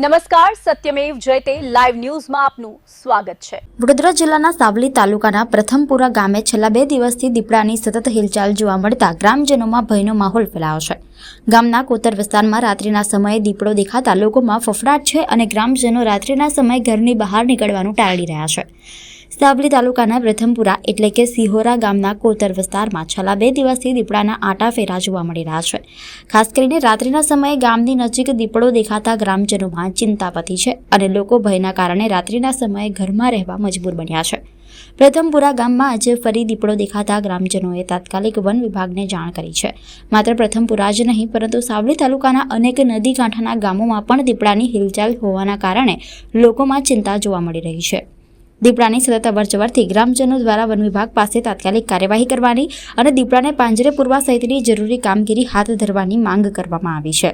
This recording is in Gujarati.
નમસ્કાર, સત્યમેવ જયતે લાઈવ ન્યૂઝમાં આપનું સ્વાગત છે। વડોદરા જિલ્લાના સાવલી તાલુકાના પ્રથમપુરા ગામે છેલ્લા 2 દિવસથી દીપડાની સતત હિલચાલ જોવા મળતા ગ્રામજનોમાં ભયનો માહોલ ફેલાયો છે। ગામના કોતર વિસ્તારમાં રાત્રિના સમયે દીપડો દેખાતા લોકોમાં ફફડાટ છે અને ગ્રામજનો રાત્રિના સમયે ઘરની બહાર નીકળવાનું ટાળી રહ્યા છે। સાવલી તાલુકાના પ્રથમપુરા એટલે કે સિહોરા ગામના કોતર વિસ્તારમાં છેલ્લા 2 દિવસથી દીપડાના આટાફેરા જોવા મળી રહ્યા છે। ખાસ કરીને રાત્રિના સમયે ગામની નજીક દીપડો દેખાતા ગ્રામજનોમાં ચિંતા વધી છે અને લોકો ભયના કારણે રાત્રિના સમયે ઘરમાં રહેવા મજબૂર બન્યા છે। પ્રથમપુરા ગામમાં આજે ફરી દીપડો દેખાતા ગ્રામજનોએ તાત્કાલિક વન વિભાગને જાણ કરી છે। માત્ર પ્રથમપુરા જ નહીં પરંતુ સાવલી તાલુકાના અનેક નદી કાંઠાના ગામોમાં પણ દીપડાની હિલચાલ હોવાના કારણે લોકોમાં ચિંતા જોવા મળી રહી છે। દીપડાની સતત અવરજવરથી ગ્રામજનો દ્વારા વન વિભાગ પાસે તાત્કાલિક કાર્યવાહી કરવાની અને દીપડાને પાંજરે પૂરવા સહિતની જરૂરી કામગીરી હાથ ધરવાની માંગ કરવામાં આવી છે।